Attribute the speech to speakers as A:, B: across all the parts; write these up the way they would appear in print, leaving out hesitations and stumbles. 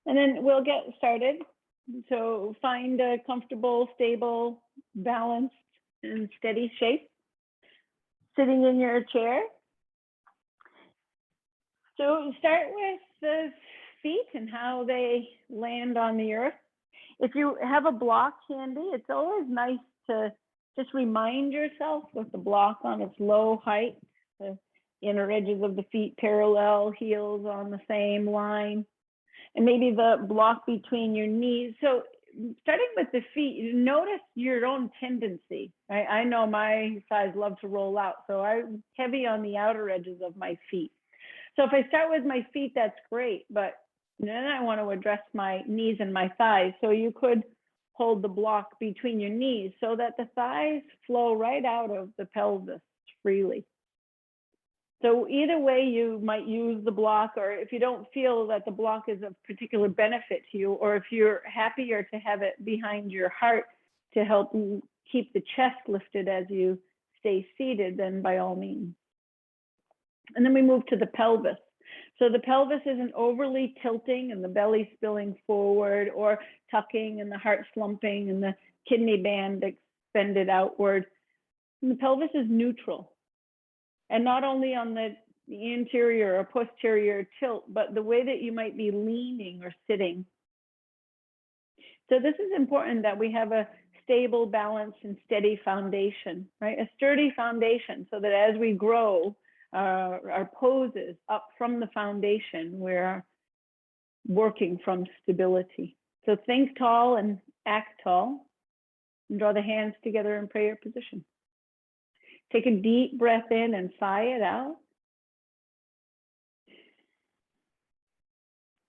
A: And then we'll get started. So find a comfortable, stable, balanced, and steady shape. Sitting in your chair. So start with the feet and how they land on the earth. If you have a block handy, it's always nice to just remind yourself with the block on its low height, the inner edges of the feet parallel, heels on the same line, and maybe the block between your knees. So starting with the feet, notice your own tendency. I know my thighs love to roll out, so I'm heavy on the outer edges of my feet. So if I start with my feet, that's great, but then I want to address my knees and my thighs. So you could hold the block between your knees so that the thighs flow right out of the pelvis freely. So either way, you might use the block, or if you don't feel that the block is of particular benefit to you, or if you're happier to have it behind your heart to help keep the chest lifted as you stay seated, then by all means. And then we move to the pelvis. So the pelvis isn't overly tilting and the belly spilling forward, or tucking and the heart slumping and the kidney band extended outward. And the pelvis is neutral. And not only on the anterior or posterior tilt, but the way that you might be leaning or sitting. So this is important that we have a stable, balanced, and steady foundation, right? A sturdy foundation, so that as we grow, our poses up from the foundation, we're working from stability. So think tall and act tall, and draw the hands together in prayer position. Take a deep breath in and sigh it out.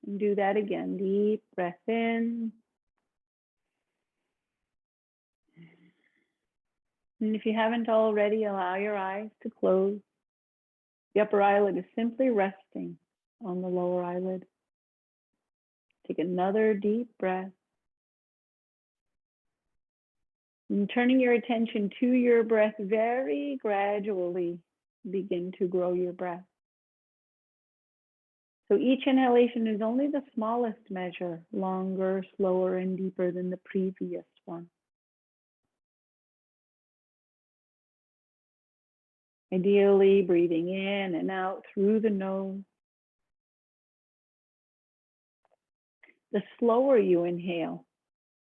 A: And do that again. Deep breath in. And if you haven't already, allow your eyes to close. The upper eyelid is simply resting on the lower eyelid. Take another deep breath. And turning your attention to your breath, very gradually begin to grow your breath. So each inhalation is only the smallest measure, longer, slower, and deeper than the previous one. Ideally, breathing in and out through the nose. The slower you inhale,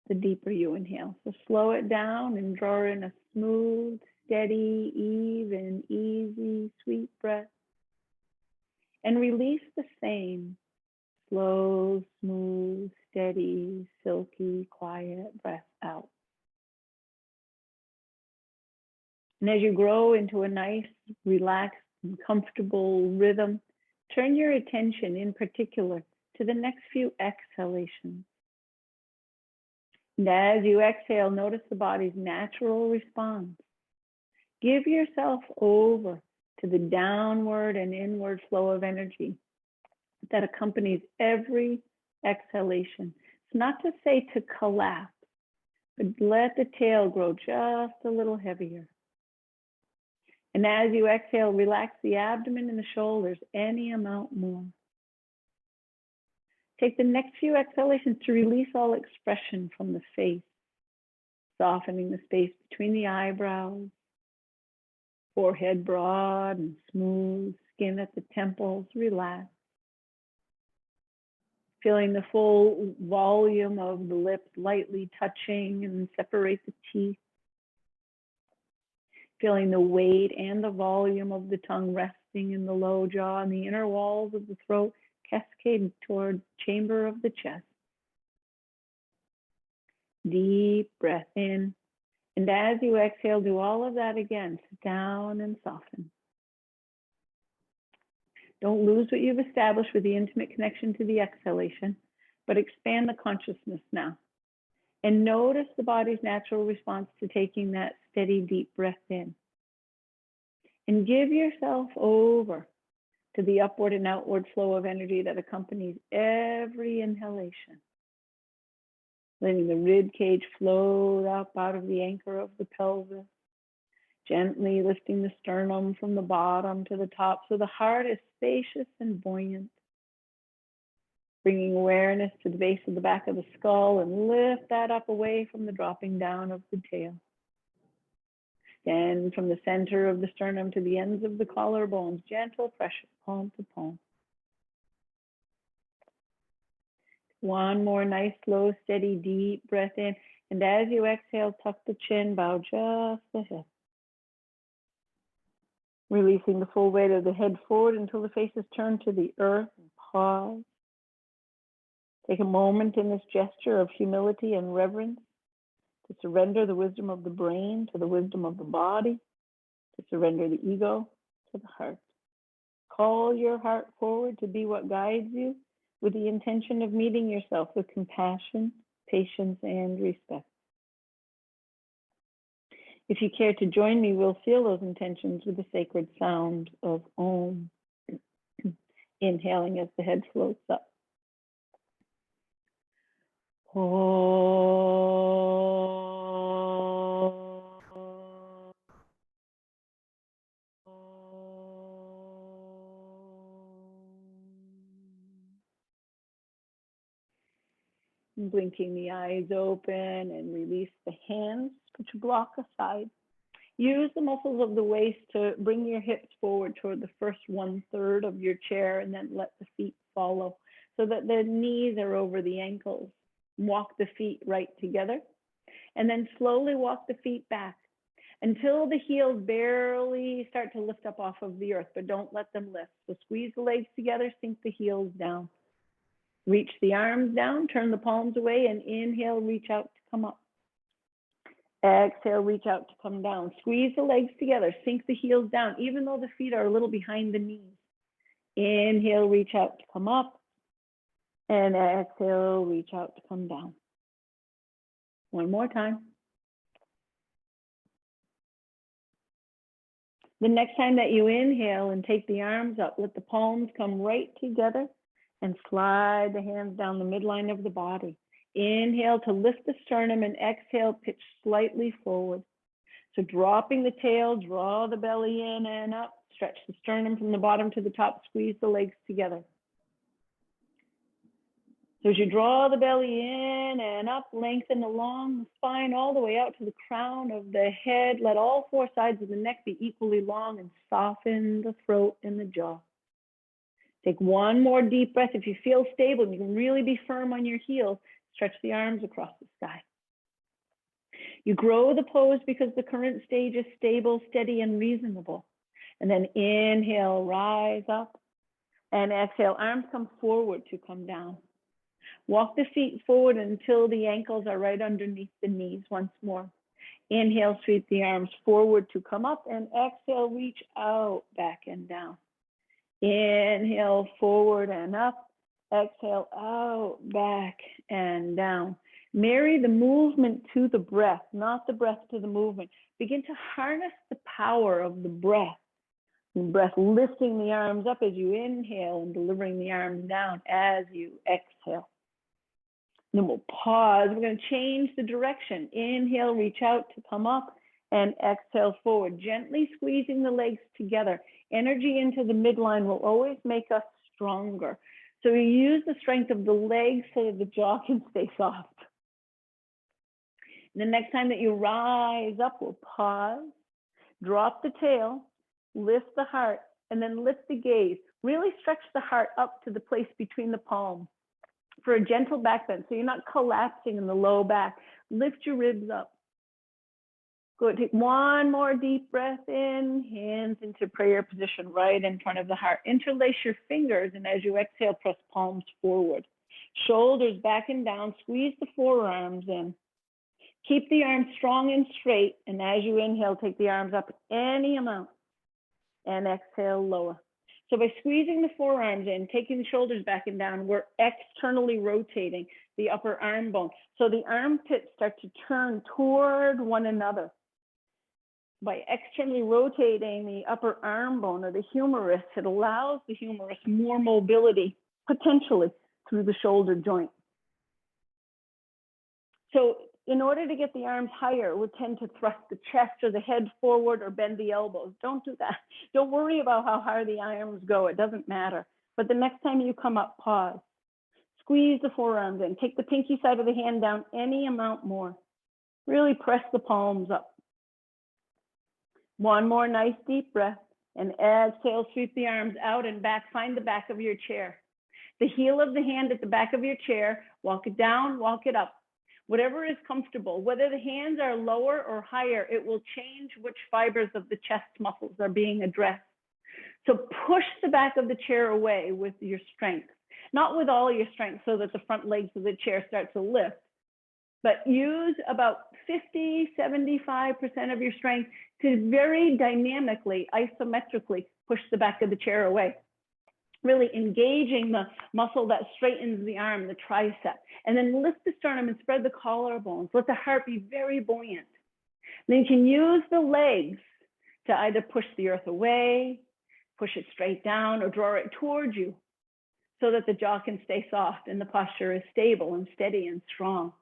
A: the deeper you inhale. So slow it down and draw in a smooth, steady, even, easy, sweet breath. And release the same slow, smooth, steady, silky, quiet breath out. And as you grow into a nice, relaxed, and comfortable rhythm, turn your attention in particular to the next few exhalations. And as you exhale, notice the body's natural response. Give yourself over to the downward and inward flow of energy that accompanies every exhalation. It's not to say to collapse, but let the tail grow just a little heavier. And as you exhale, relax the abdomen and the shoulders any amount more. Take the next few exhalations to release all expression from the face, softening the space between the eyebrows, forehead broad and smooth, skin at the temples relaxed. Feeling the full volume of the lips lightly touching and separate the teeth. Feeling the weight and the volume of the tongue resting in the low jaw and the inner walls of the throat cascade toward chamber of the chest. Deep breath in. And as you exhale, do all of that again. Sit down and soften. Don't lose what you've established with the intimate connection to the exhalation, but expand the consciousness now. And notice the body's natural response to taking that steady, deep breath in. And give yourself over to the upward and outward flow of energy that accompanies every inhalation. Letting the rib cage float up out of the anchor of the pelvis. Gently lifting the sternum from the bottom to the top so the heart is spacious and buoyant. bringing awareness to the base of the back of the skull and lift that up away from the dropping down of the tail. Extend from the center of the sternum to the ends of the collarbones, gentle pressure, palm to palm. One more nice, slow, steady, deep breath in. And as you exhale, tuck the chin, bow just the head. Releasing the full weight of the head forward until the face is turned to the earth. And pause. Take a moment in this gesture of humility and reverence to surrender the wisdom of the brain to the wisdom of the body, to surrender the ego to the heart. Call your heart forward to be what guides you, with the intention of meeting yourself with compassion, patience, and respect. If you care to join me, we'll seal those intentions with the sacred sound of Om. Inhaling as the head floats up. Blinking the eyes open and release the hands. Put your block aside. Use the muscles of the waist to bring your hips forward toward the first 1/3 of your chair, and then let the feet follow so that the knees are over the ankles. Walk the feet right together, and then slowly walk the feet back until the heels barely start to lift up off of the earth, but don't let them lift. So squeeze the legs together, sink the heels down. Reach the arms down, turn the palms away, and inhale, reach out to come up. Exhale, reach out to come down. Squeeze the legs together, sink the heels down, even though the feet are a little behind the knees. Inhale, reach out to come up. And exhale, reach out to come down. One more time. The next time that you inhale and take the arms up, let the palms come right together and slide the hands down the midline of the body. Inhale to lift the sternum, and exhale, pitch slightly forward. So dropping the tail, draw the belly in and up, stretch the sternum from the bottom to the top, squeeze the legs together. So as you draw the belly in and up, lengthen along the spine all the way out to the crown of the head. Let all 4 sides of the neck be equally long, and soften the throat and the jaw. Take one more deep breath. If you feel stable and you can really be firm on your heels, stretch the arms across the sky. You grow the pose because the current stage is stable, steady, and reasonable. And then inhale, rise up, and exhale, arms come forward to come down. Walk the feet forward until the ankles are right underneath the knees once more. Inhale, sweep the arms forward to come up, and exhale, reach out, back and down. Inhale, forward and up. Exhale, out, back and down. Marry the movement to the breath, not the breath to the movement. Begin to harness the power of the breath. The breath lifting the arms up as you inhale and delivering the arms down as you exhale. Then we'll pause. We're going to change the direction. Inhale, reach out to come up, and exhale forward, gently squeezing the legs together. Energy into the midline will always make us stronger. So we use the strength of the legs so that the jaw can stay soft. The next time that you rise up, we'll pause, drop the tail, lift the heart, and then lift the gaze. Really stretch the heart up to the place between the palms for a gentle back bend, so you're not collapsing in the low back. Lift your ribs up. Good. Take one more deep breath in, hands into prayer position right in front of the heart. Interlace your fingers, and as you exhale, press palms forward. Shoulders back and down. Squeeze the forearms in. Keep the arms strong and straight, and as you inhale, take the arms up any amount, and exhale, lower. So by squeezing the forearms in, taking the shoulders back and down, we're externally rotating the upper arm bone. So the armpits start to turn toward one another. By externally rotating the upper arm bone or the humerus, it allows the humerus more mobility, potentially, through the shoulder joint. So in order to get the arms higher, we'll tend to thrust the chest or the head forward or bend the elbows. Don't do that. Don't worry about how high the arms go. It doesn't matter. But the next time you come up, pause. Squeeze the forearms in. Take the pinky side of the hand down any amount more. Really press the palms up. One more nice deep breath. And exhale, sweep the arms out and back. Find the back of your chair. The heel of the hand at the back of your chair. Walk it down, walk it up. Whatever is comfortable. Whether the hands are lower or higher, it will change which fibers of the chest muscles are being addressed. So push the back of the chair away with your strength. Not with all your strength so that the front legs of the chair start to lift, but use about 50, 75% of your strength to very dynamically, isometrically push the back of the chair away. Really engaging the muscle that straightens the arm, the tricep, and then lift the sternum and spread the collarbones. Let the heart be very buoyant. Then you can use the legs to either push the earth away, push it straight down, or draw it towards you so that the jaw can stay soft and the posture is stable and steady and strong.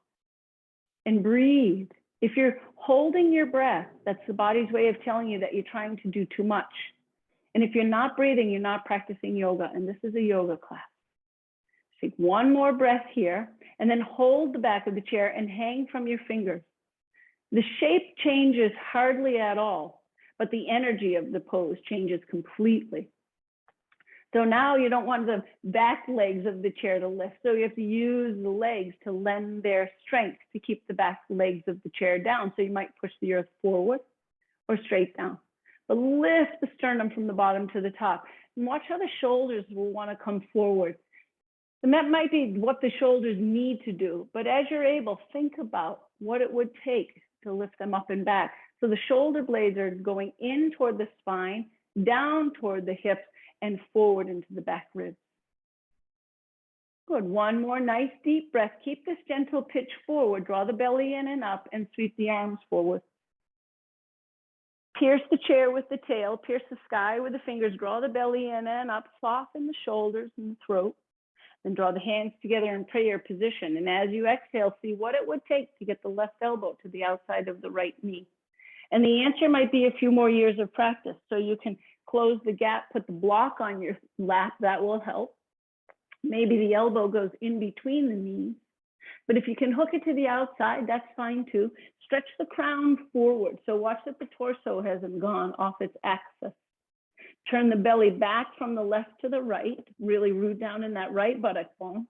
A: And breathe. If you're holding your breath, that's the body's way of telling you that you're trying to do too much. And if you're not breathing, you're not practicing yoga. And this is a yoga class. Take one more breath here and then hold the back of the chair and hang from your fingers. The shape changes hardly at all, but the energy of the pose changes completely. So now you don't want the back legs of the chair to lift. So you have to use the legs to lend their strength to keep the back legs of the chair down. So you might push the earth forward or straight down. But lift the sternum from the bottom to the top. And watch how the shoulders will want to come forward. And that might be what the shoulders need to do. But as you're able, think about what it would take to lift them up and back. So the shoulder blades are going in toward the spine, down toward the hips, and forward into the back ribs. Good. One more nice deep breath. Keep this gentle pitch forward. Draw the belly in and up and sweep the arms forward. Pierce the chair with the tail. Pierce the sky with the fingers. Draw the belly in and up. Soften the shoulders and the throat. Then draw the hands together in prayer position. And as you exhale, see what it would take to get the left elbow to the outside of the right knee. And the answer might be a few more years of practice. So you can close the gap, put the block on your lap, that will help. Maybe the elbow goes in between the knees. But if you can hook it to the outside, that's fine too. Stretch the crown forward. So watch that the torso hasn't gone off its axis. Turn the belly back from the left to the right. Really root down in that right buttock bone.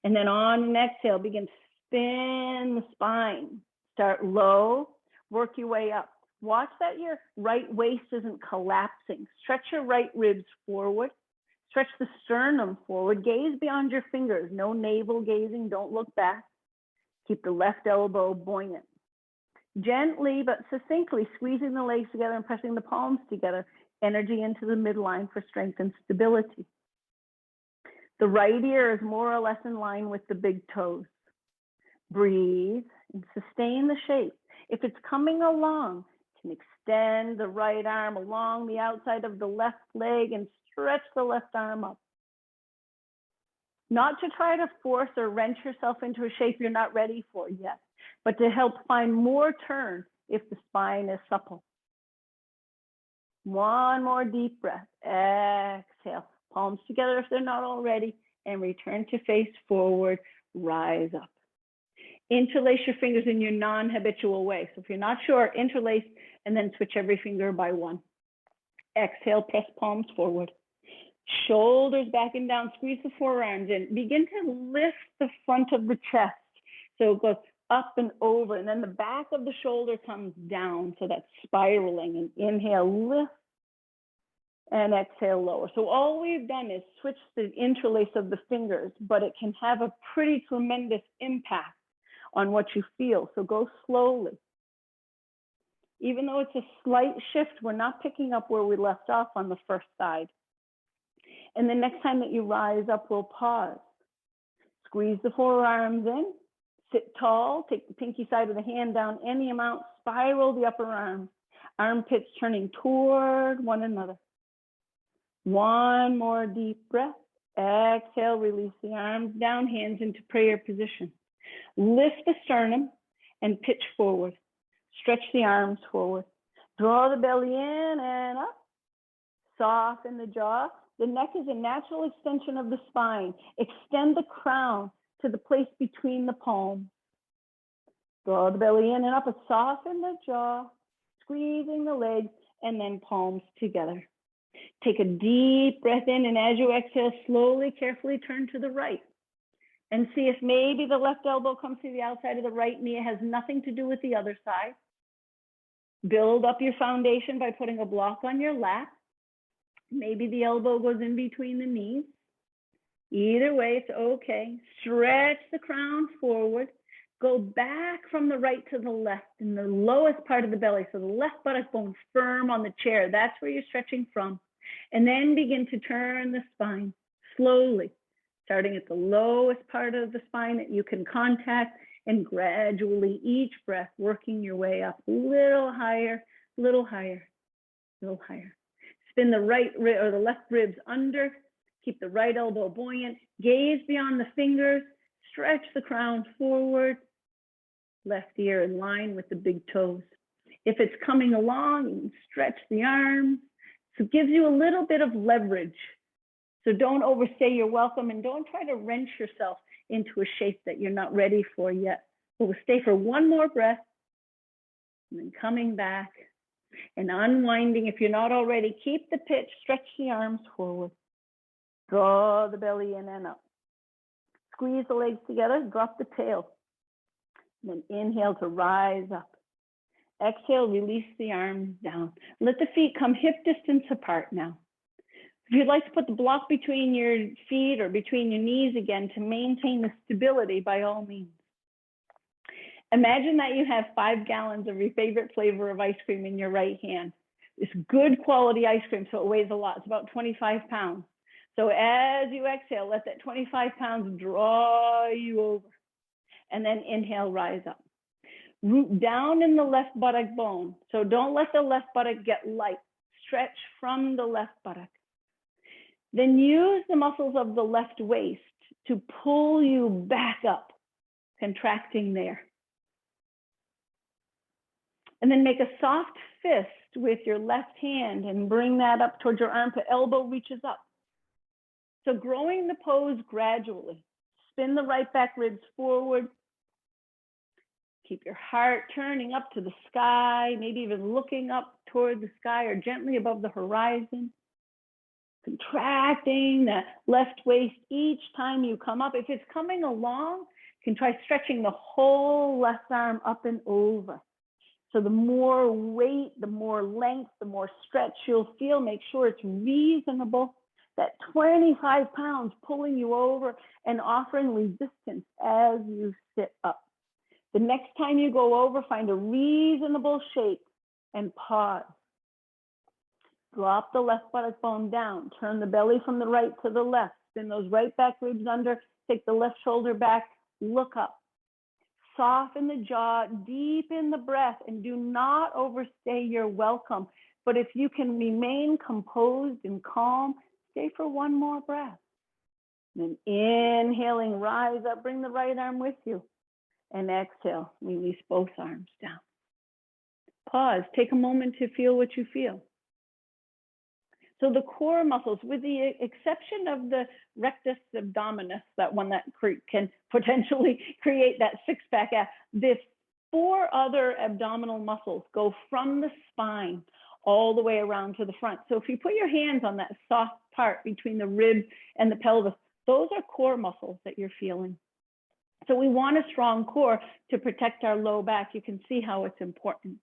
A: And then on an exhale, begin to spin the spine. Start low, work your way up. Watch that your right waist isn't collapsing. Stretch your right ribs forward. Stretch the sternum forward. Gaze beyond your fingers. No navel gazing. Don't look back. Keep the left elbow buoyant. Gently but succinctly squeezing the legs together and pressing the palms together. Energy into the midline for strength and stability. The right ear is more or less in line with the big toes. Breathe and sustain the shape. If it's coming along, you can extend the right arm along the outside of the left leg and stretch the left arm up. Not to try to force or wrench yourself into a shape you're not ready for yet, but to help find more turn if the spine is supple. One more deep breath. Exhale. Palms together if they're not already, and return to face forward. Rise up. Interlace your fingers in your non-habitual way. So if you're not sure, interlace and then switch every finger by one. Exhale, press palms forward. Shoulders back and down, squeeze the forearms in. Begin to lift the front of the chest. So it goes up and over, and then the back of the shoulder comes down. So that's spiraling. And inhale, lift, and exhale, lower. So all we've done is switch the interlace of the fingers, but it can have a pretty tremendous impact on what you feel. So go slowly. Even though it's a slight shift, we're not picking up where we left off on the first side. And the next time that you rise up, we'll pause. Squeeze the forearms in, sit tall, take the pinky side of the hand down any amount, spiral the upper arms, armpits turning toward one another. One more deep breath. Exhale, release the arms down, hands into prayer position. Lift the sternum and pitch forward. Stretch the arms forward. Draw the belly in and up. Soften the jaw. The neck is a natural extension of the spine. Extend the crown to the place between the palms. Draw the belly in and up, and soften the jaw, squeezing the legs, and then palms together. Take a deep breath in, and as you exhale, slowly, carefully turn to the right. And see if maybe the left elbow comes to the outside of the right knee. It has nothing to do with the other side. Build up your foundation by putting a block on your lap. Maybe the elbow goes in between the knees. Either way, it's okay. Stretch the crown forward. Go back from the right to the left in the lowest part of the belly. So the left buttock bone firm on the chair. That's where you're stretching from. And then begin to turn the spine slowly, starting at the lowest part of the spine that you can contact, and gradually each breath working your way up a little higher, little higher, little higher. Spin the right rib or the left ribs under. Keep the right elbow buoyant. Gaze beyond the fingers. Stretch the crown forward. Left ear in line with the big toes. If it's coming along, you can stretch the arms. So it gives you a little bit of leverage. So don't overstay your welcome, and don't try to wrench yourself into a shape that you're not ready for yet. We'll stay for one more breath, and then coming back and unwinding. If you're not already, keep the pitch, stretch the arms forward. Draw the belly in and up. Squeeze the legs together, drop the tail. And then inhale to rise up. Exhale, release the arms down. Let the feet come hip distance apart now. If you'd like to put the block between your feet or between your knees again to maintain the stability, by all means. Imagine that you have 5 gallons of your favorite flavor of ice cream in your right hand. It's good quality ice cream, so it weighs a lot. It's about 25 pounds. So as you exhale, let that 25 pounds draw you over. And then inhale, rise up. Root down in the left buttock bone. So don't let the left buttock get light. Stretch from the left buttock. Then use the muscles of the left waist to pull you back up, contracting there. And then make a soft fist with your left hand and bring that up towards your armpit. Elbow reaches up. So growing the pose gradually. Spin the right back ribs forward. Keep your heart turning up to the sky, maybe even looking up toward the sky or gently above the horizon. Contracting the left waist each time you come up. If it's coming along, you can try stretching the whole left arm up and over. So the more weight, the more length, the more stretch you'll feel. Make sure it's reasonable. That 25 pounds pulling you over and offering resistance as you sit up. The next time you go over, find a reasonable shape and pause. Drop the left buttock bone down. Turn the belly from the right to the left. Spin those right back ribs under. Take the left shoulder back. Look up. Soften the jaw. Deepen the breath. And do not overstay your welcome. But if you can remain composed and calm, stay for one more breath. And then inhaling, rise up. Bring the right arm with you. And exhale. Release both arms down. Pause. Take a moment to feel what you feel. So the core muscles, with the exception of the rectus abdominis, that one that can potentially create that six-pack ass, the 4 other abdominal muscles go from the spine all the way around to the front. So if you put your hands on that soft part between the rib and the pelvis, those are core muscles that you're feeling. So we want a strong core to protect our low back. You can see how it's important.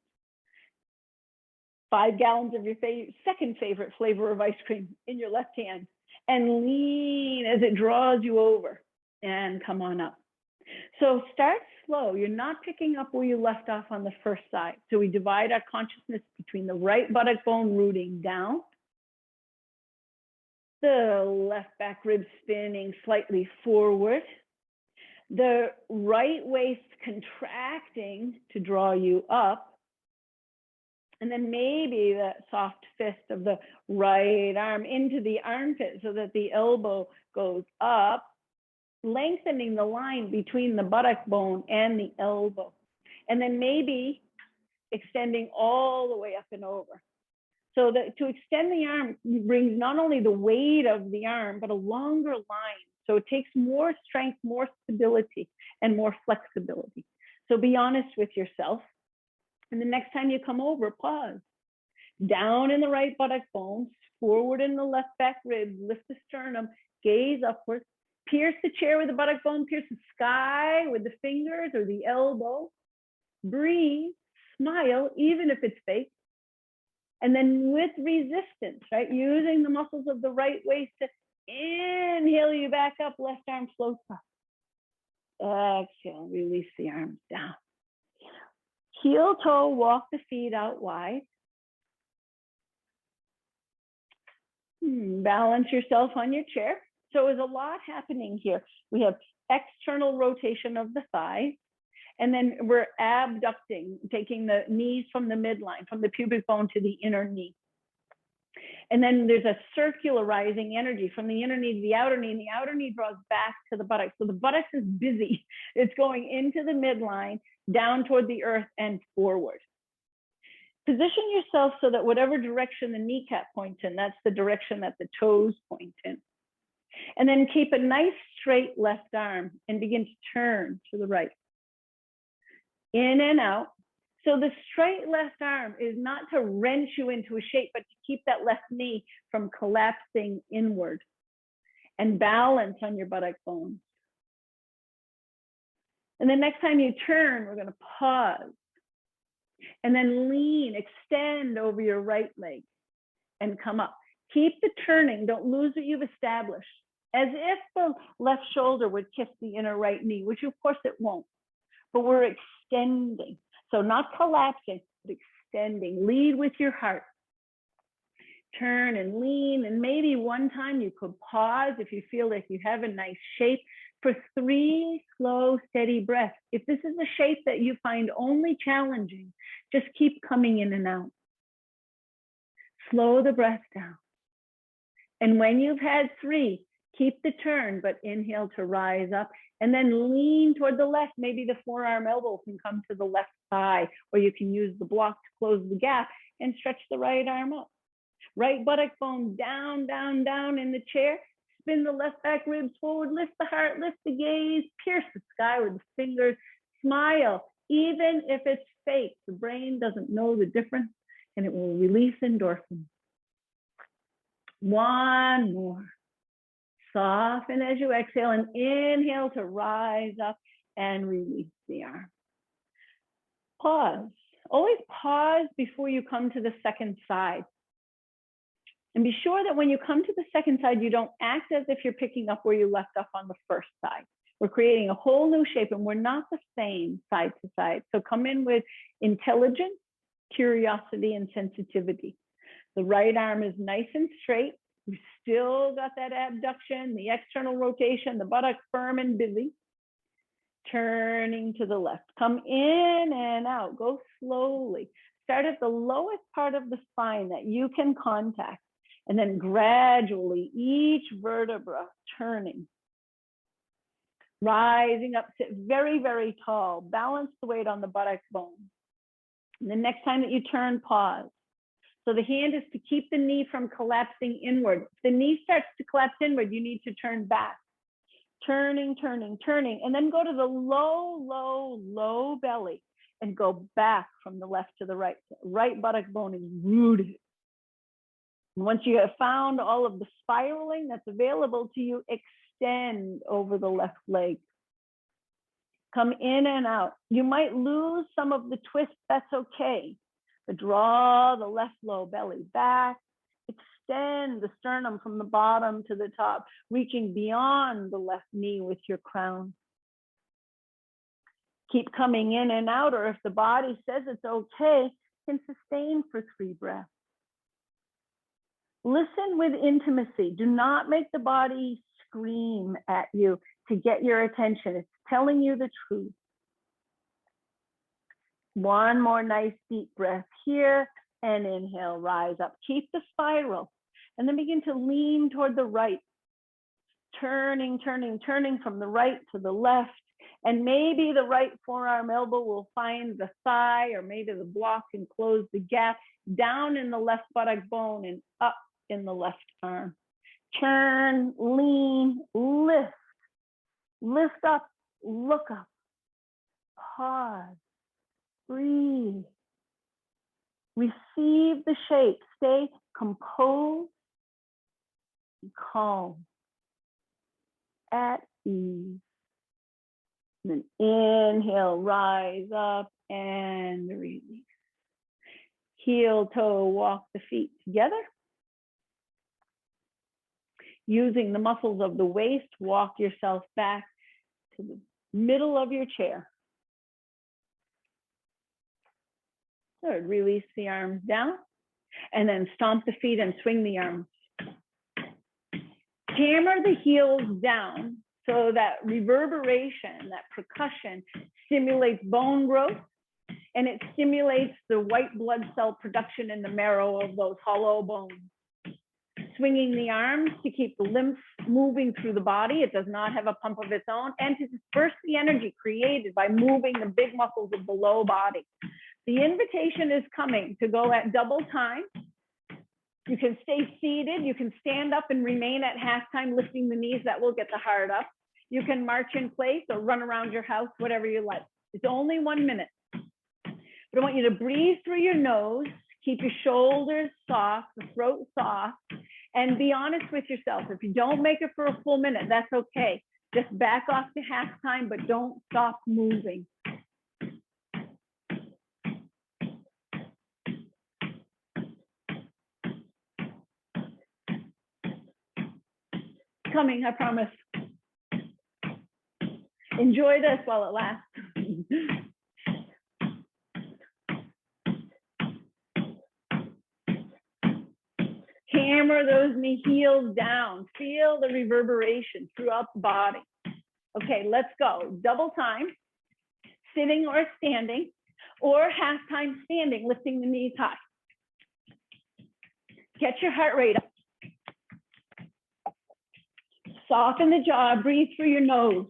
A: 5 gallons of your second favorite flavor of ice cream in your left hand, and lean as it draws you over, and come on up. So start slow. You're not picking up where you left off on the first side. So we divide our consciousness between the right buttock bone rooting down, the left back rib spinning slightly forward, the right waist contracting to draw you up, and then maybe that soft fist of the right arm into the armpit so that the elbow goes up, lengthening the line between the buttock bone and the elbow. And then maybe extending all the way up and over. So that to extend the arm brings not only the weight of the arm, but a longer line. So it takes more strength, more stability, and more flexibility. So be honest with yourself. And the next time you come over, pause. Down in the right buttock bone, forward in the left back ribs, lift the sternum, gaze upwards, pierce the chair with the buttock bone, pierce the sky with the fingers or the elbow. Breathe, smile, even if it's fake. And then with resistance, right, using the muscles of the right waist to inhale you back up, left arm floats up. Exhale, release the arms down. Heel toe, walk the feet out wide. Balance yourself on your chair. So there's a lot happening here. We have external rotation of the thighs, and then we're abducting, taking the knees from the midline, from the pubic bone to the inner knee. And then there's a circularizing energy from the inner knee to the outer knee, and the outer knee draws back to the buttocks. So the buttocks is busy. It's going into the midline, down toward the earth, and forward. Position yourself so that whatever direction the kneecap points in, that's the direction that the toes point in. And then keep a nice straight left arm and begin to turn to the right. In and out. So the straight left arm is not to wrench you into a shape, but to keep that left knee from collapsing inward. And balance on your buttock bones. And the next time you turn, we're going to pause. And then lean, extend over your right leg and come up. Keep the turning, don't lose what you've established. As if the left shoulder would kiss the inner right knee, which of course it won't, but we're extending. So not collapsing, but extending. Lead with your heart. Turn and lean, and maybe one time you could pause if you feel like you have a nice shape for 3 slow, steady breaths. If this is a shape that you find only challenging, just keep coming in and out. Slow the breath down. And when you've had 3, keep the turn, but inhale to rise up, and then lean toward the left. Maybe the forearm elbow can come to the left thigh, or you can use the block to close the gap and stretch the right arm up. Right buttock bone down, down, down in the chair. Spin the left back ribs forward, lift the heart, lift the gaze, pierce the sky with the fingers, smile. Even if it's fake, the brain doesn't know the difference, and it will release endorphins. One more. Soften as you exhale and inhale to rise up and release the arm. Pause. Always pause before you come to the second side. And be sure that when you come to the second side, you don't act as if you're picking up where you left off on the first side. We're creating a whole new shape, and we're not the same side to side. So come in with intelligence, curiosity, and sensitivity. The right arm is nice and straight. We've still got that abduction, the external rotation, the buttock firm and busy. Turning to the left. Come in and out. Go slowly. Start at the lowest part of the spine that you can contact. And then gradually, each vertebra turning. Rising up, sit very, very tall. Balance the weight on the buttock bone. And the next time that you turn, pause. So the hand is to keep the knee from collapsing inward. If the knee starts to collapse inward, you need to turn back. Turning, turning, turning. And then go to the low, low, low belly and go back from the left to the right. Right buttock bone is rooted. Once you have found all of the spiraling that's available to you, extend over the left leg. Come in and out. You might lose some of the twist, that's okay. But draw the left low belly back. Extend the sternum from the bottom to the top, reaching beyond the left knee with your crown. Keep coming in and out, or if the body says it's okay, can sustain for 3 breaths. Listen with intimacy. Do not make the body scream at you to get your attention. It's telling you the truth. One more nice deep breath here, and inhale, rise up. Keep the spiral, and then begin to lean toward the right. Turning, turning, turning from the right to the left. And maybe the right forearm elbow will find the thigh, or maybe the block can close the gap. down in the left buttock bone and up in the left arm. Turn, lean, lift. Lift up, look up. Pause, breathe. Receive the shape. Stay composed and calm, at ease. And then inhale, rise up and release. Heel toe, walk the feet together. Using the muscles of the waist, walk yourself back to the middle of your chair. Third, release the arms down and then stomp the feet and swing the arms. Hammer the heels down so that reverberation, that percussion stimulates bone growth, and it stimulates the white blood cell production in the marrow of those hollow bones. Swinging the arms to keep the lymph moving through the body. It does not have a pump of its own, and to disperse the energy created by moving the big muscles of the low body. The invitation is coming to go at double time. You can stay seated. You can stand up and remain at halftime, lifting the knees. That will get the heart up. You can march in place or run around your house, whatever you like. It's only 1 minute. But I want you to breathe through your nose, keep your shoulders soft, the throat soft, and be honest with yourself. If you don't make it for a full minute, that's okay. Just back off to halftime, but don't stop moving. Coming, I promise. Enjoy this while it lasts. Hammer those knee heels down. Feel the reverberation throughout the body. Okay, let's go. Double time, sitting or standing, or half time standing, lifting the knees high. Get your heart rate up. Soften the jaw, breathe through your nose.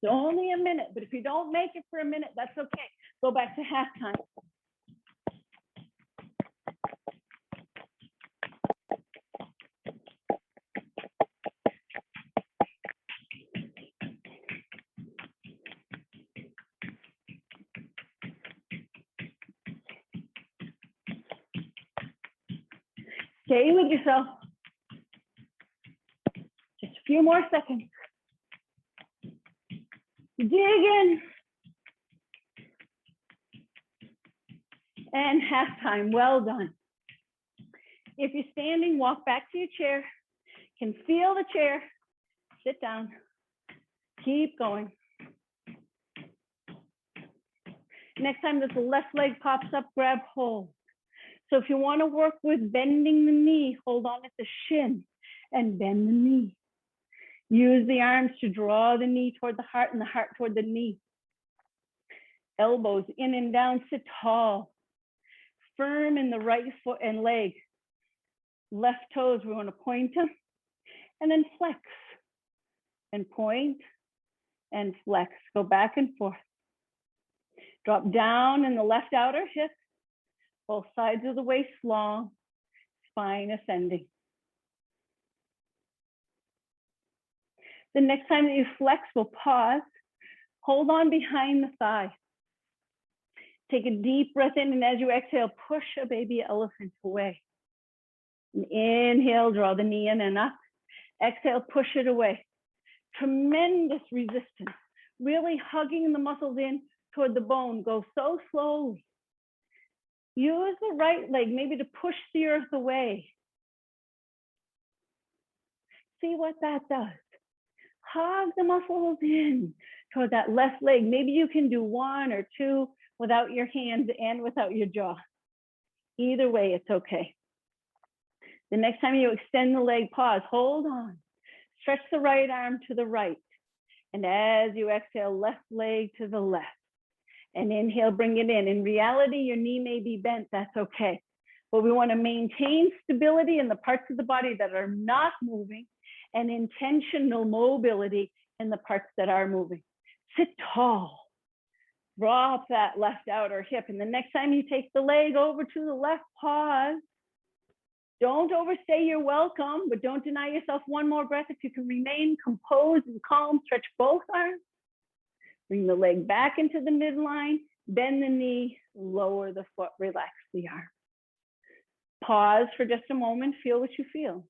A: It's only a minute, but if you don't make it for a minute, that's okay. Go back to halftime. Stay with yourself. Just a few more seconds. Dig in. And halftime, well done. If you're standing, walk back to your chair. Can feel the chair. Sit down. Keep going. Next time that the left leg pops up, grab hold. So if you want to work with bending the knee, hold on at the shin and bend the knee. Use the arms to draw the knee toward the heart and the heart toward the knee. Elbows in and down, sit tall. Firm in the right foot and leg. Left toes, we want to point them. And then flex. And point and flex. Go back and forth. Drop down in the left outer hip. Both sides of the waist long. Spine ascending. The next time that you flex, we'll pause. Hold on behind the thigh. Take a deep breath in, and as you exhale, push a baby elephant away. And inhale, draw the knee in and up. Exhale, push it away. Tremendous resistance. Really hugging the muscles in toward the bone. Go so slowly. Use the right leg maybe to push the earth away. See what that does. Hug the muscles in toward that left leg. Maybe you can do one or two without your hands and without your jaw. Either way, it's okay. The next time you extend the leg, pause, hold on. Stretch the right arm to the right. And as you exhale, left leg to the left. And inhale, bring it in. In reality, your knee may be bent, that's okay. But we want to maintain stability in the parts of the body that are not moving and intentional mobility in the parts that are moving. Sit tall. Drop that left outer hip. And the next time you take the leg over to the left, pause. Don't overstay your welcome, but don't deny yourself one more breath. If you can remain composed and calm, stretch both arms. Bring the leg back into the midline, bend the knee, lower the foot, relax the arm. Pause for just a moment, feel what you feel.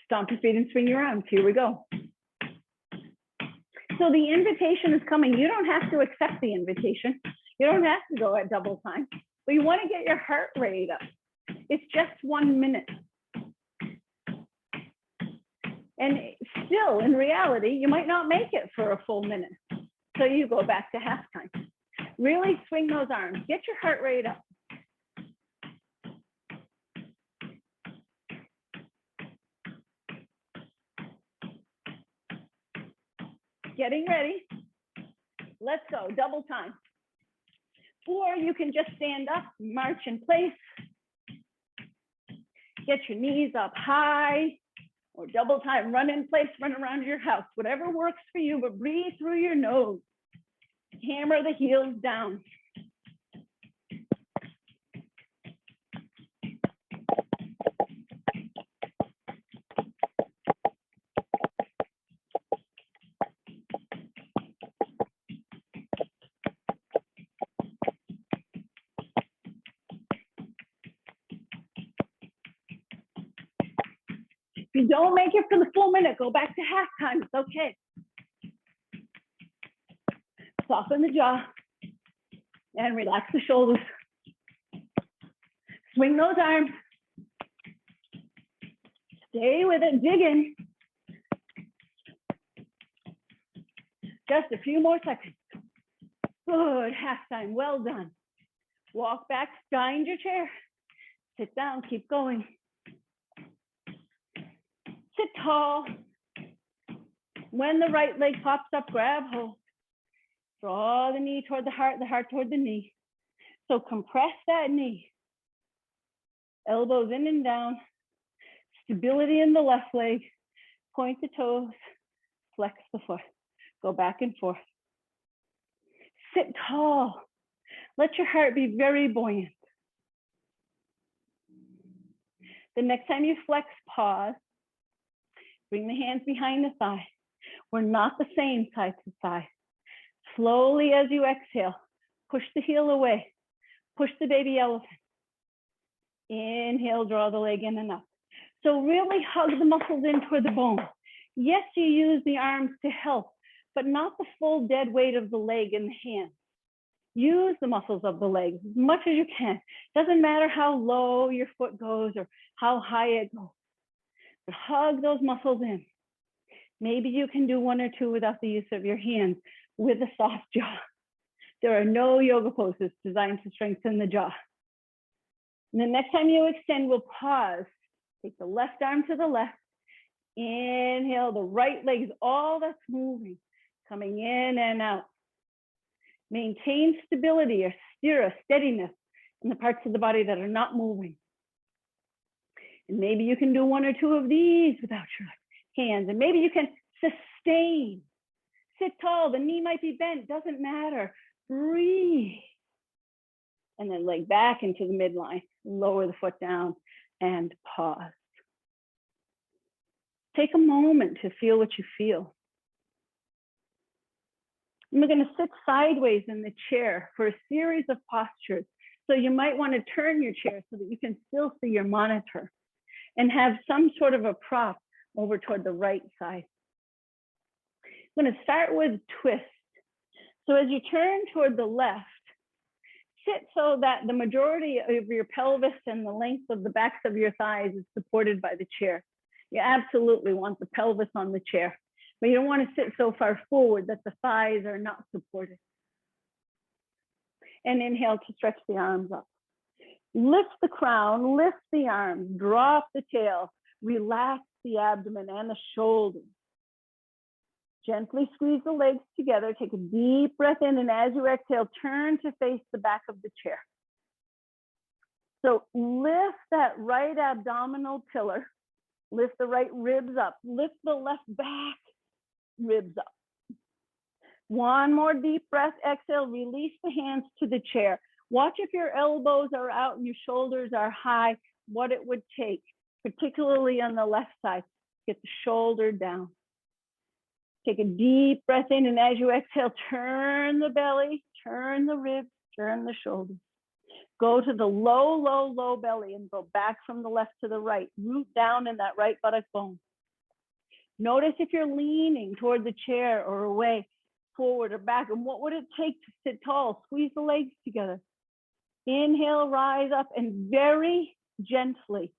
A: Stomp your feet and swing your arms. Here we go. So the invitation is coming. You don't have to accept the invitation. You don't have to go at double time, but you want to get your heart rate up. It's just 1 minute. And still, in reality, you might not make it for a full minute. So you go back to half time. Really swing those arms. Get your heart rate up. Getting ready. Let's go, double time. Or you can just stand up, march in place. Get your knees up high, or double time, run in place, run around your house, whatever works for you, but breathe through your nose. Hammer the heels down. If you don't make it for the full minute, go back to half time. It's okay. Soften the jaw and relax the shoulders. Swing those arms. Stay with it, dig in. Just a few more seconds. Good, half time, well done. Walk back, find your chair. Sit down, keep going. Sit tall. When the right leg pops up, grab hold. Draw the knee toward the heart toward the knee. So compress that knee. Elbows in and down. Stability in the left leg. Point the toes. Flex the foot. Go back and forth. Sit tall. Let your heart be very buoyant. The next time you flex, pause. Bring the hands behind the thigh. We're not the same side to side. Slowly as you exhale, push the heel away. Push the baby elephant. Inhale, draw the leg in and up. So really hug the muscles in toward the bone. Yes, you use the arms to help, but not the full dead weight of the leg and the hand. Use the muscles of the legs as much as you can. Doesn't matter how low your foot goes or how high it goes. But hug those muscles in. Maybe you can do one or two without the use of your hands with a soft jaw. There are no yoga poses designed to strengthen the jaw. And the next time you extend, we'll pause. Take the left arm to the left. Inhale, the right leg is all that's moving, coming in and out. Maintain stability or steadiness in the parts of the body that are not moving. And maybe you can do one or two of these without your hands. And maybe you can sustain. Sit tall, the knee might be bent, doesn't matter. Breathe. And then leg back into the midline. Lower the foot down and pause. Take a moment to feel what you feel. And we're going to sit sideways in the chair for a series of postures. So you might want to turn your chair so that you can still see your monitor and have some sort of a prop over toward the right side. I'm going to start with twist. So as you turn toward the left, sit so that the majority of your pelvis and the length of the backs of your thighs is supported by the chair. You absolutely want the pelvis on the chair, but you don't want to sit so far forward that the thighs are not supported. And inhale to stretch the arms up. Lift the crown, lift the arms, drop the tail, relax the abdomen and the shoulders. Gently squeeze the legs together, take a deep breath in, and as you exhale, turn to face the back of the chair. So lift that right abdominal pillar, lift the right ribs up, lift the left back ribs up. One more deep breath, exhale, release the hands to the chair. Watch if your elbows are out and your shoulders are high, what it would take, particularly on the left side. Get the shoulder down. Take a deep breath in, and as you exhale, turn the belly, turn the ribs, turn the shoulders. Go to the low, low, low belly and go back from the left to the right. Root down in that right buttock bone. Notice if you're leaning toward the chair or away, forward or back, and what would it take to sit tall? Squeeze the legs together. Inhale, rise up, and very gently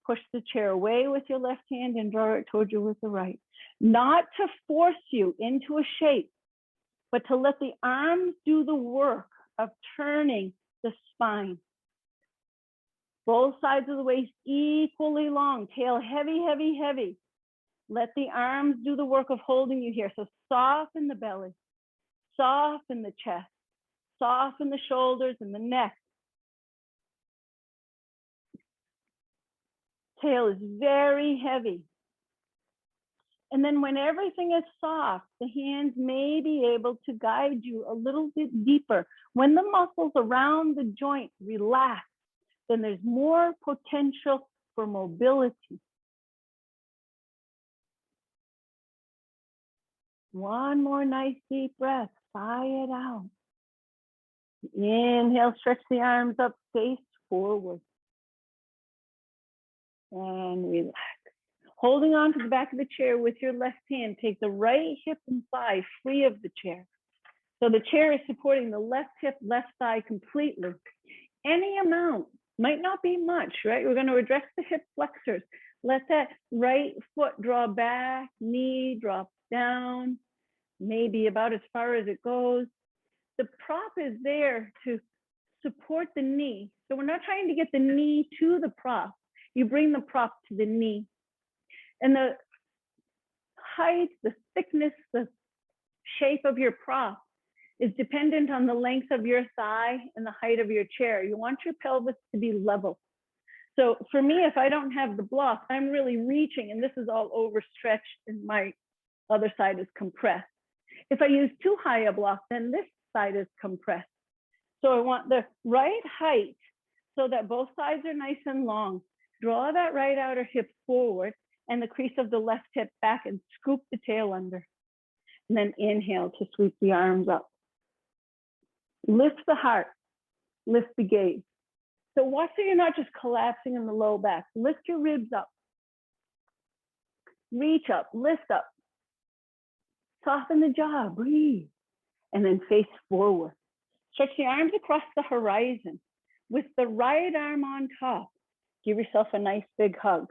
A: push the chair away with your left hand and draw it towards you with the right. Not to force you into a shape, but to let the arms do the work of turning the spine. Both sides of the waist equally long, tail heavy, heavy, heavy. Let the arms do the work of holding you here. So soften the belly, soften the chest, soften the shoulders and the neck. Tail is very heavy. And then when everything is soft, the hands may be able to guide you a little bit deeper. When the muscles around the joint relax, then there's more potential for mobility. One more nice deep breath, sigh it out. Inhale, stretch the arms up, face forward. And relax. Holding on to the back of the chair with your left hand, take the right hip and thigh free of the chair. So the chair is supporting the left hip, left thigh completely. Any amount, might not be much, right? We're going to address the hip flexors. Let that right foot draw back, knee drops down, maybe about as far as it goes. The prop is there to support the knee. So we're not trying to get the knee to the prop. You bring the prop to the knee. And the height, the thickness, the shape of your prop is dependent on the length of your thigh and the height of your chair. You want your pelvis to be level. So for me, if I don't have the block, I'm really reaching, and this is all overstretched and my other side is compressed. If I use too high a block, then this side is compressed. So I want the right height so that both sides are nice and long. Draw that right outer hip forward and the crease of the left hip back and scoop the tail under. And then inhale to sweep the arms up. Lift the heart, lift the gaze. So watch that you're not just collapsing in the low back. Lift your ribs up. Reach up, lift up. Soften the jaw, breathe. And then face forward. Stretch the arms across the horizon. With the right arm on top, give yourself a nice big hug.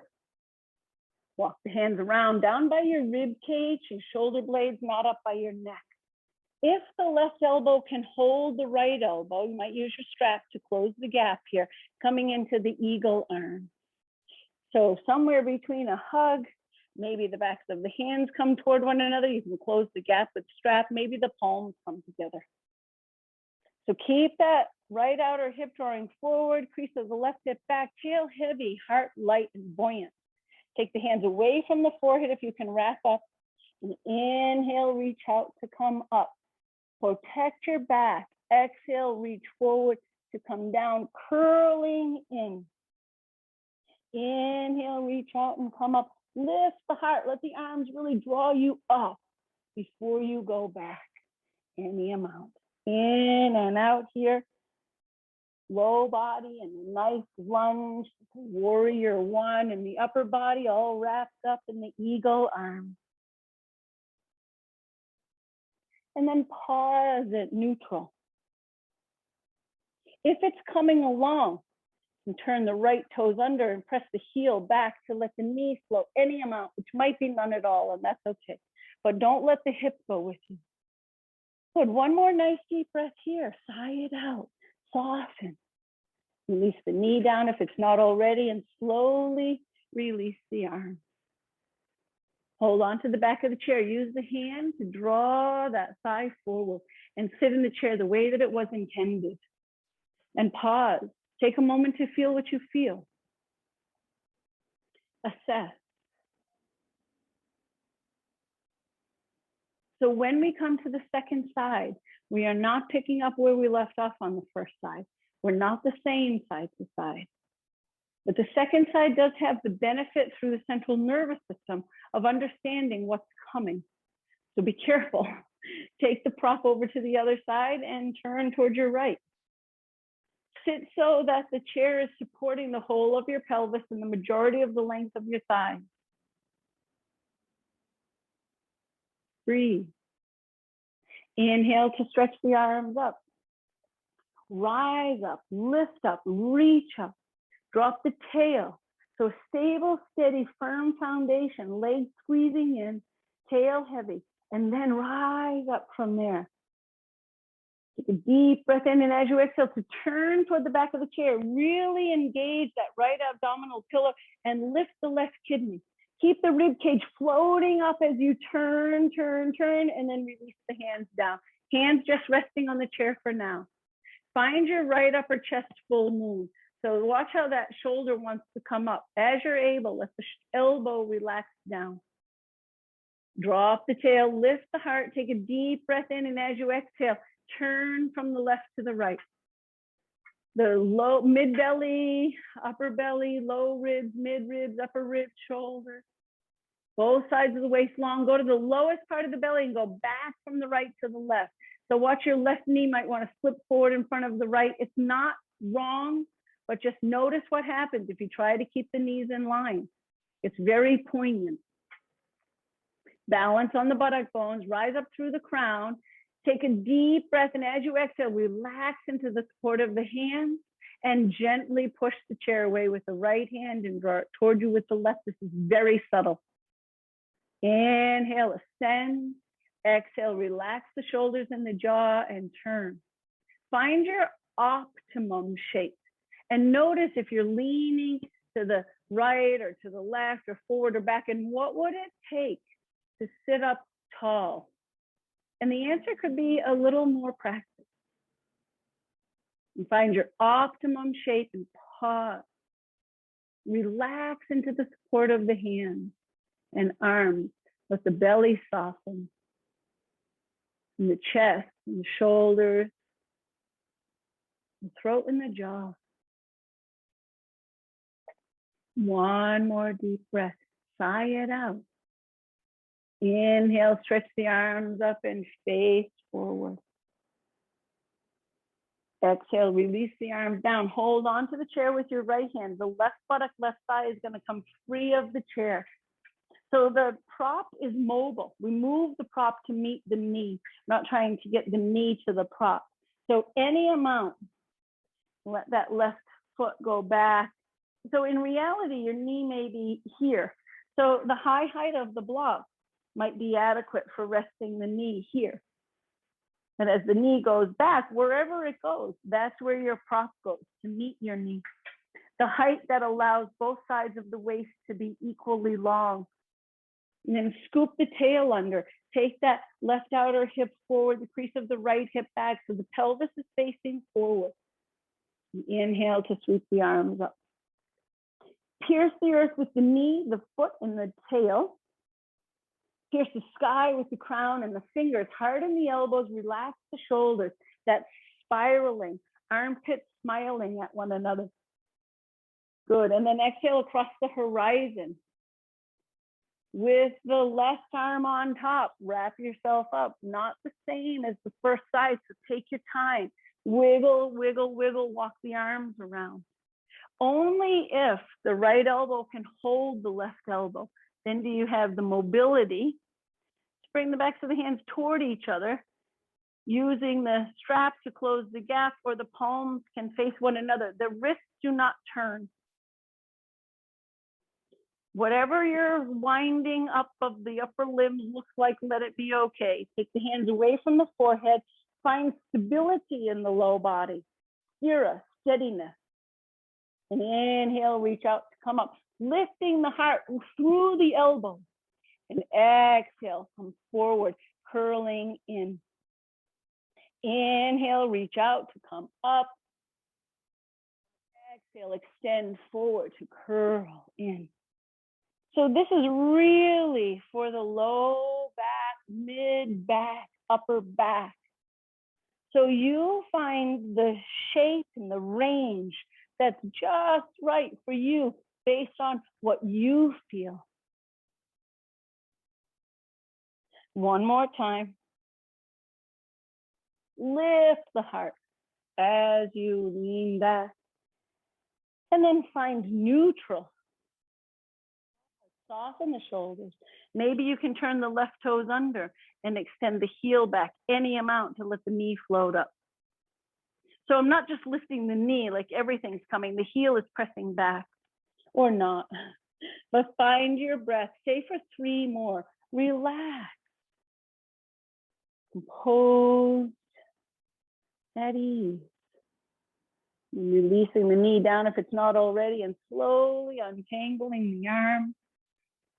A: Walk the hands around down by your rib cage, your shoulder blades, not up by your neck. If the left elbow can hold the right elbow, you might use your strap to close the gap here, coming into the eagle arm. So somewhere between a hug, maybe the backs of the hands come toward one another. You can close the gap with strap. Maybe the palms come together. So keep that right outer hip drawing forward, crease of the left hip back, tail heavy, heart light and buoyant. Take the hands away from the forehead if you can wrap up. And inhale, reach out to come up. Protect your back. Exhale, reach forward to come down, curling in. Inhale, reach out and come up. Lift the heart. Let the arms really draw you up before you go back. Any amount. In and out here. Low body and a nice lunge. Warrior one and the upper body all wrapped up in the eagle arm. And then pause at neutral. If it's coming along, and turn the right toes under and press the heel back to let the knee float any amount, which might be none at all, and that's okay. But don't let the hip go with you. Good, one more nice deep breath here. Sigh it out, soften. Release the knee down if it's not already, and slowly release the arm. Hold on to the back of the chair. Use the hand to draw that thigh forward and sit in the chair the way that it was intended. And pause. Take a moment to feel what you feel. Assess. So when we come to the second side, we are not picking up where we left off on the first side. We're not the same side to side. But the second side does have the benefit through the central nervous system of understanding what's coming. So be careful. Take the prop over to the other side and turn towards your right. Sit so that the chair is supporting the whole of your pelvis and the majority of the length of your thighs. Breathe. Inhale to stretch the arms up. Rise up, lift up, reach up. Drop the tail. So stable, steady, firm foundation, legs squeezing in, tail heavy, and then rise up from there. Take a deep breath in, and as you exhale, to turn toward the back of the chair, really engage that right abdominal pillar and lift the left kidney. Keep the rib cage floating up as you turn, and then release the hands down. Hands just resting on the chair for now. Find your right upper chest full moon. So watch how that shoulder wants to come up. As you're able, let the elbow relax down. Drop the tail, lift the heart, take a deep breath in, and as you exhale, turn from the left to the right. The low, mid belly, upper belly, low ribs, mid ribs, upper ribs, shoulders. Both sides of the waist long. Go to the lowest part of the belly and go back from the right to the left. So watch your left knee might want to slip forward in front of the right. It's not wrong, but just notice what happens if you try to keep the knees in line. It's very poignant. Balance on the buttock bones, rise up through the crown. Take a deep breath, and as you exhale, relax into the support of the hands and gently push the chair away with the right hand and draw it toward you with the left. This is very subtle. Inhale, ascend. Exhale, relax the shoulders and the jaw and turn. Find your optimum shape. And notice if you're leaning to the right or to the left or forward or back, and what would it take to sit up tall? And the answer could be a little more practice. And find your optimum shape and pause. Relax into the support of the hands and arms. Let the belly soften. And the chest and the shoulders, the throat and the jaw. One more deep breath. Sigh it out. Inhale, stretch the arms up and face forward. Exhale, release the arms down. Hold on to the chair with your right hand. The left buttock, left thigh is going to come free of the chair. So the prop is mobile. We move the prop to meet the knee, not trying to get the knee to the prop. So any amount, let that left foot go back. So in reality, your knee may be here. So the high height of the block might be adequate for resting the knee here. And as the knee goes back, wherever it goes, that's where your prop goes, to meet your knee. The height that allows both sides of the waist to be equally long. And then scoop the tail under. Take that left outer hip forward, the crease of the right hip back, so the pelvis is facing forward. Inhale to sweep the arms up. Pierce the earth with the knee, the foot, and the tail. Pierce the sky with the crown and the fingers. Harden the elbows, relax the shoulders. That spiraling, armpits smiling at one another. Good, and then exhale across the horizon. With the left arm on top, wrap yourself up. Not the same as the first side, so take your time. Wiggle, wiggle, wiggle, walk the arms around. Only if the right elbow can hold the left elbow, then do you have the mobility to bring the backs of the hands toward each other, using the strap to close the gap, or the palms can face one another. The wrists do not turn. Whatever your winding up of the upper limbs looks like, let it be okay. Take the hands away from the forehead. Find stability in the low body. Stira, steadiness. And inhale, reach out to come up. Lifting the heart through the elbow. And exhale, come forward, curling in. Inhale, reach out to come up. Exhale, extend forward to curl in. So this is really for the low back, mid back, upper back. So you find the shape and the range that's just right for you based on what you feel. One more time. Lift the heart as you lean back. And then find neutral. Soften the shoulders. Maybe you can turn the left toes under and extend the heel back any amount to let the knee float up. So I'm not just lifting the knee like everything's coming. The heel is pressing back or not. But find your breath. Stay for 3 more. Relax. Composed. At ease. Releasing the knee down if it's not already and slowly untangling the arm.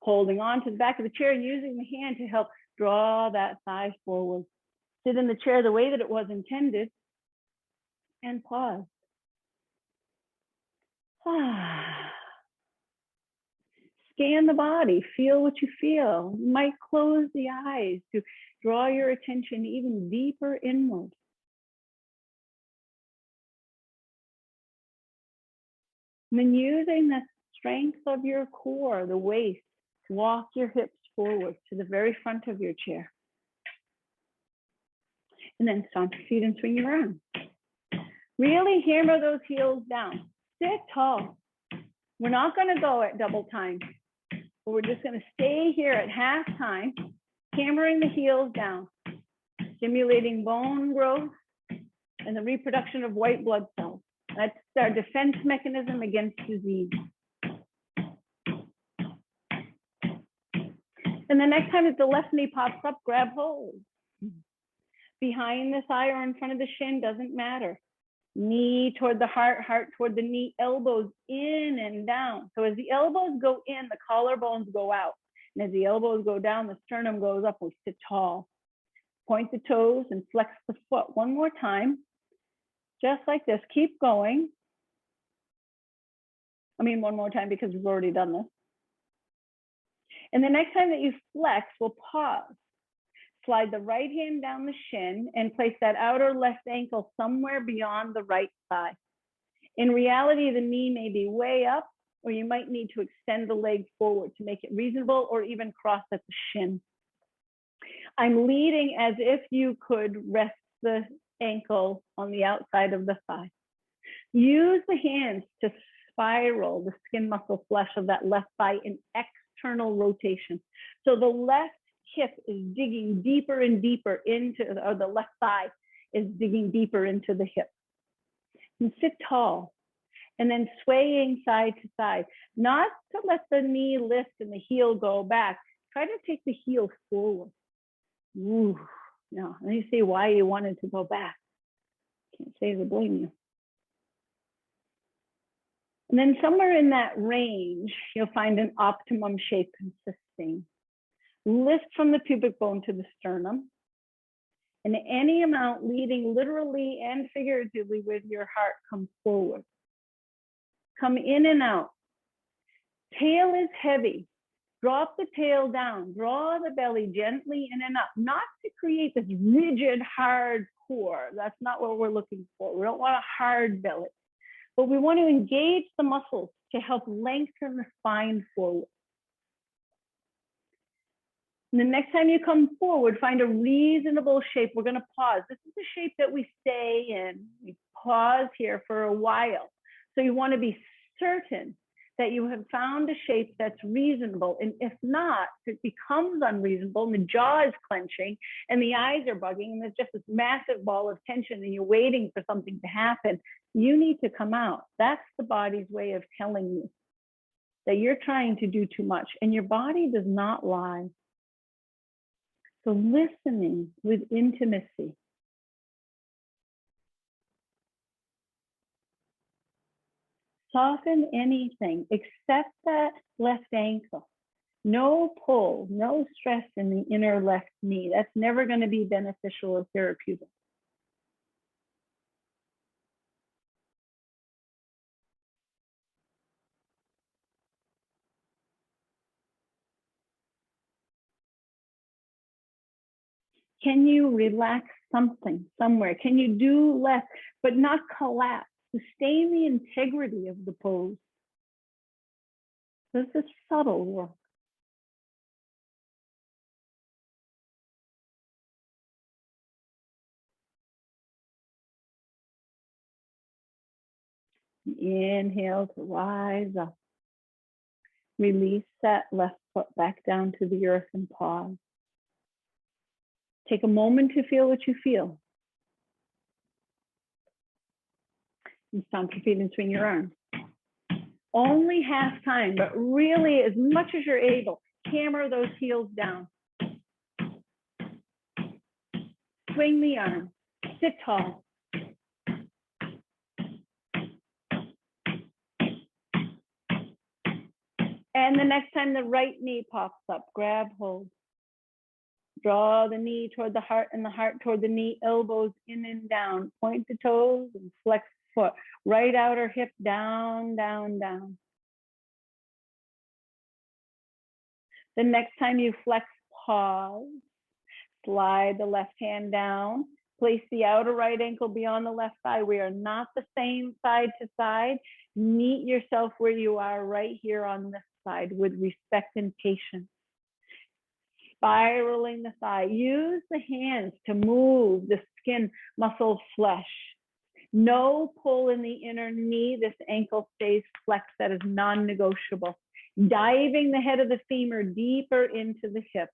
A: Holding on to the back of the chair, using the hand to help draw that thigh forward. Sit in the chair the way that it was intended and pause. Scan the body, feel what you feel. You might close the eyes to draw your attention even deeper inward. And then using the strength of your core, the waist, walk your hips forward to the very front of your chair. And then stomp your feet and swing your arms. Really hammer those heels down. Sit tall. We're not going to go at double time. But we're just going to stay here at half time, hammering the heels down, stimulating bone growth and the reproduction of white blood cells. That's our defense mechanism against disease. And the next time that the left knee pops up, grab hold. Behind the thigh or in front of the shin, doesn't matter. Knee toward the heart, heart toward the knee, elbows in and down. So as the elbows go in, the collarbones go out. And as the elbows go down, the sternum goes up. We sit tall. Point the toes and flex the foot. One more time. Just like this. Keep going. One more time because we've already done this. And the next time that you flex, we'll pause. Slide the right hand down the shin and place that outer left ankle somewhere beyond the right thigh. In reality, the knee may be way up, or you might need to extend the leg forward to make it reasonable, or even cross at the shin. I'm leading as if you could rest the ankle on the outside of the thigh. Use the hands to spiral the skin muscle flesh of that left thigh in external rotation. So the left hip is digging deeper and deeper into, or the left thigh is digging deeper into the hip. And sit tall, and then swaying side to side, not to let the knee lift and the heel go back. Try to take the heel forward. Ooh, now, let me see why you wanted to go back. Can't say to blame you. And then somewhere in that range, you'll find an optimum shape consisting. Lift from the pubic bone to the sternum, and any amount leading literally and figuratively with your heart comes forward. Come in and out. Tail is heavy. Drop the tail down. Draw the belly gently in and up, not to create this rigid, hard core. That's not what we're looking for. We don't want a hard belly, but we want to engage the muscles to help lengthen the spine forward. And the next time you come forward, find a reasonable shape. We're going to pause. This is the shape that we stay in. We pause here for a while. So you want to be certain that you have found a shape that's reasonable. And if not, if it becomes unreasonable and the jaw is clenching and the eyes are bugging and there's just this massive ball of tension and you're waiting for something to happen, you need to come out. That's the body's way of telling you that you're trying to do too much, and your body does not lie. So listening with intimacy. Soften anything except that left ankle. No pull, no stress in the inner left knee. That's never going to be beneficial or therapeutic. Can you relax something somewhere? Can you do less, but not collapse? Sustain the integrity of the pose. This is subtle work. Inhale to rise up. Release that left foot back down to the earth and pause. Take a moment to feel what you feel. And stomp your feet and swing your arms. Only half time, but really as much as you're able, hammer those heels down. Swing the arms, sit tall. And the next time the right knee pops up, grab hold. Draw the knee toward the heart and the heart toward the knee, elbows in and down. Point the toes and flex the foot. Right outer hip down, down, down. The next time you flex, pause. Slide the left hand down. Place the outer right ankle beyond the left thigh. We are not the same side to side. Meet yourself where you are right here on this side with respect and patience. Spiraling the thigh. Use the hands to move the skin, muscle, flesh. No pull in the inner knee. This ankle stays flexed. That is non-negotiable. Diving the head of the femur deeper into the hip.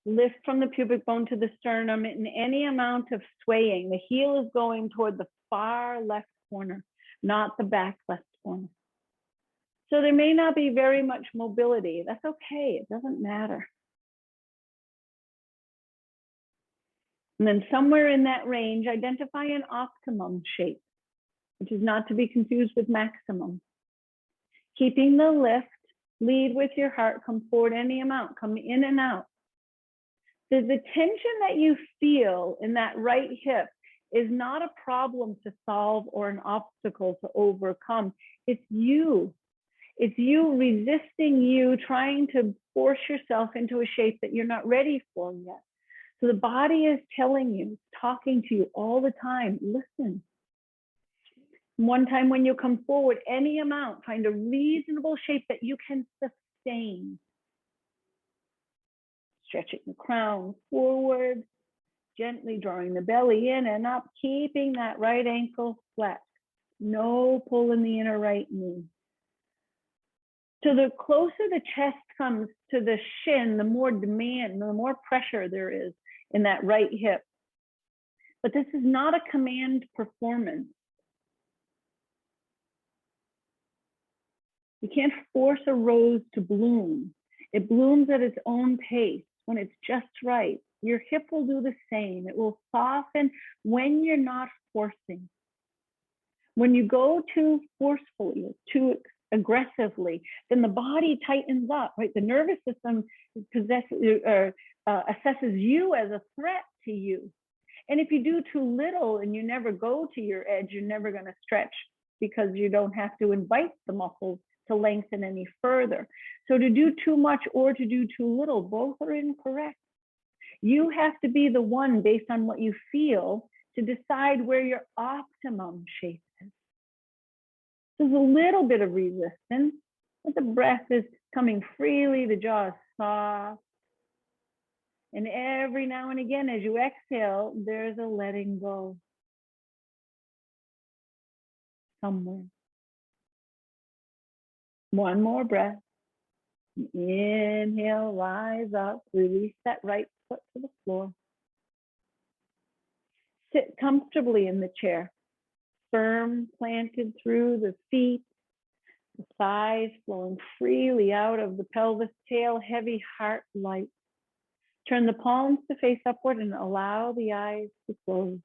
A: Lift from the pubic bone to the sternum in any amount of swaying. The heel is going toward the far left corner, not the back left corner. So there may not be very much mobility. That's okay. It doesn't matter. And then somewhere in that range, identify an optimum shape, which is not to be confused with maximum. Keeping the lift, lead with your heart, come forward any amount, come in and out. The tension that you feel in that right hip is not a problem to solve or an obstacle to overcome. It's you. It's you resisting you, trying to force yourself into a shape that you're not ready for yet. So the body is telling you, talking to you all the time, listen. One time when you come forward, any amount, find a reasonable shape that you can sustain. Stretching the crown forward, gently drawing the belly in and up, keeping that right ankle flat. No pull in the inner right knee. So the closer the chest comes to the shin, the more demand, the more pressure there is in that right hip. But this is not a command performance. You can't force a rose to bloom. It blooms at its own pace when it's just right. Your hip will do the same. It will soften when you're not forcing. When you go too forcefully, too aggressively, then the body tightens up, right? The nervous system assesses you as a threat to you. And if you do too little and you never go to your edge, you're never going to stretch because you don't have to invite the muscles to lengthen any further. So to do too much or to do too little, both are incorrect. You have to be the one based on what you feel to decide where your optimum shape is. There's a little bit of resistance, but the breath is coming freely, the jaw is soft. And every now and again, as you exhale, there's a letting go somewhere. One more breath. Inhale, rise up, release that right foot to the floor. Sit comfortably in the chair, firm planted through the feet, the thighs flowing freely out of the pelvis, tail heavy, heart light. Turn the palms to face upward and allow the eyes to close.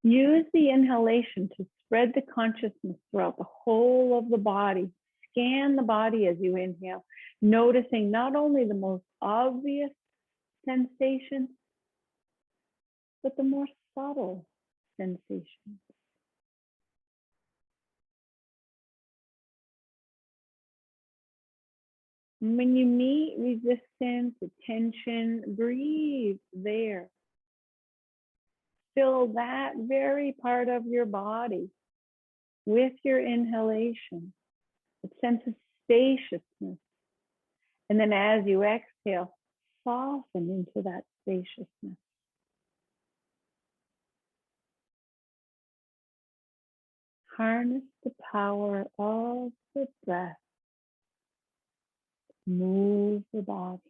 A: Use the inhalation to spread the consciousness throughout the whole of the body. Scan the body as you inhale, noticing not only the most obvious sensations, but the more subtle sensations. And when you meet resistance, attention, breathe there. Fill that very part of your body with your inhalation, a sense of spaciousness. And then as you exhale, soften into that spaciousness. Harness the power of the breath. Move the body.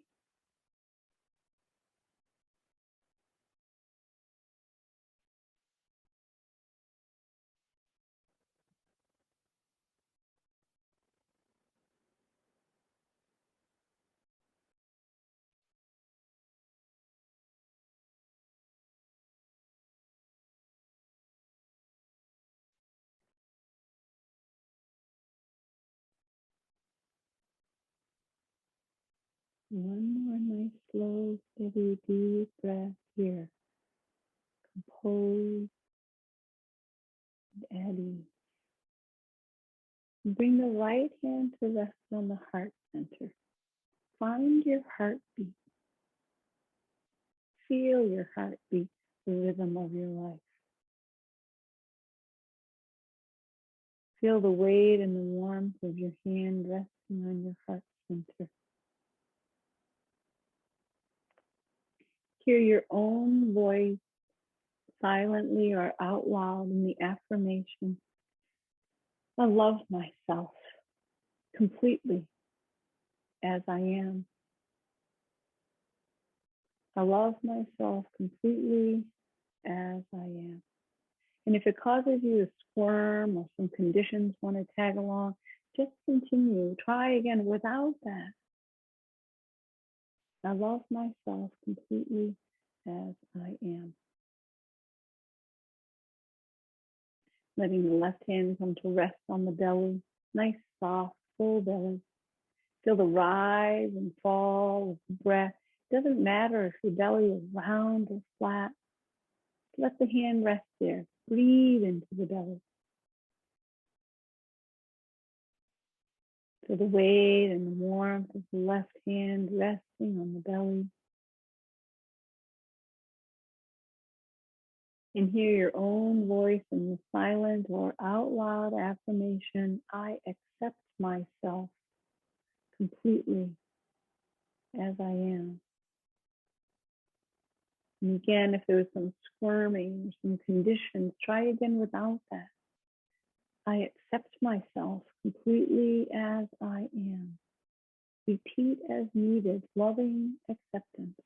A: One more nice, slow, steady, deep breath here. Composed and at ease. Bring the right hand to rest on the heart center. Find your heartbeat. Feel your heartbeat, the rhythm of your life. Feel the weight and the warmth of your hand resting on your heart center. Hear your own voice silently or out loud in the affirmation, I love myself completely as I am. I love myself completely as I am. And if it causes you to squirm or some conditions want to tag along, just continue. Try again without that. I love myself completely as I am. Letting the left hand come to rest on the belly. Nice, soft, full belly. Feel the rise and fall of the breath. Doesn't matter if your belly is round or flat. Let the hand rest there. Breathe into the belly. Feel the weight and the warmth of the left hand resting on the belly. And hear your own voice in the silent or out loud affirmation, I accept myself completely as I am. And again, if there was some squirming or some conditions, try again without that. I accept myself completely as I am. Repeat as needed, loving acceptance.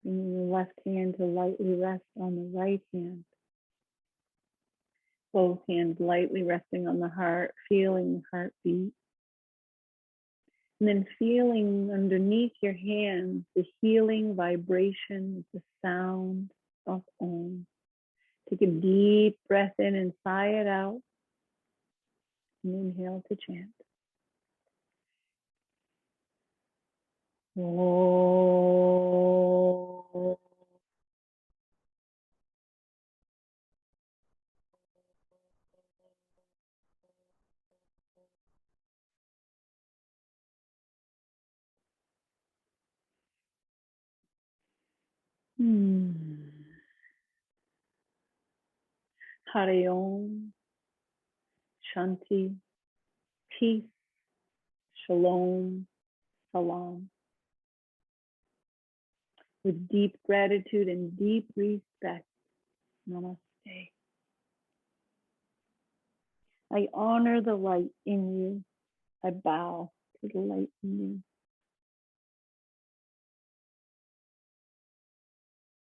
A: Bringing the left hand to lightly rest on the right hand. Both hands lightly resting on the heart, feeling the heartbeat. And then feeling underneath your hands the healing vibration, the sound of Om. Take a deep breath in and sigh it out. And inhale to chant. Om. Hari Om, Shanti, peace, shalom, salam. With deep gratitude and deep respect, namaste. I honor the light in you. I bow to the light in you.